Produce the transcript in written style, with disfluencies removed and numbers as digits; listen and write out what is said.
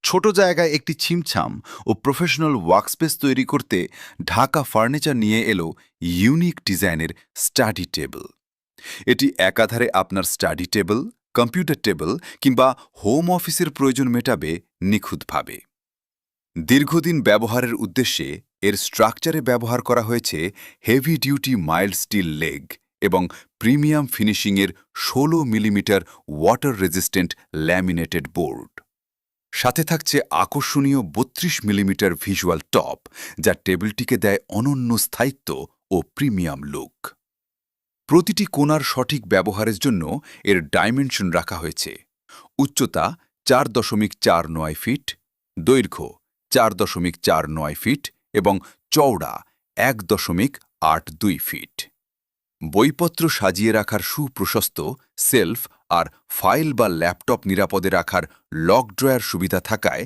ছোট জায়গায় একটি ছিমছাম ও প্রফেশনাল ওয়ার্কস্পেস তৈরি করতে ঢাকা ফার্নিচার নিয়ে এলো ইউনিক ডিজাইনের স্টাডি টেবিল। এটি একাধারে আপনার স্টাডি টেবিল, কম্পিউটার টেবিল কিংবা হোম অফিসের প্রয়োজন মেটাবে নিখুঁতভাবে। দীর্ঘদিন ব্যবহারের উদ্দেশ্যে এর স্ট্রাকচারে ব্যবহার করা হয়েছে heavy duty mild steel leg এবং প্রিমিয়াম ফিনিশিংয়ের ১৬ millimetre water resistant laminated board. সাথে থাকছে আকর্ষণীয় ৩২ মিলিমিটার ভিজুয়াল টপ, যা টেবিলটিকে দেয় অনন্য স্থায়িত্ব ও প্রিমিয়াম লুক। প্রতিটি কোণার সঠিক ব্যবহারের জন্য এর ডাইমেনশন রাখা হয়েছে। উচ্চতা ৪.৪৯ ফিট, দৈর্ঘ্য ৪.৪৯ ফিট এবং চওড়া ১.৮২ ফিট। বইপত্র সাজিয়ে রাখার সুপ্রশস্ত সেলফ আর ফাইল বা ল্যাপটপ নিরাপদে রাখার লক ড্রয়ার সুবিধা থাকায়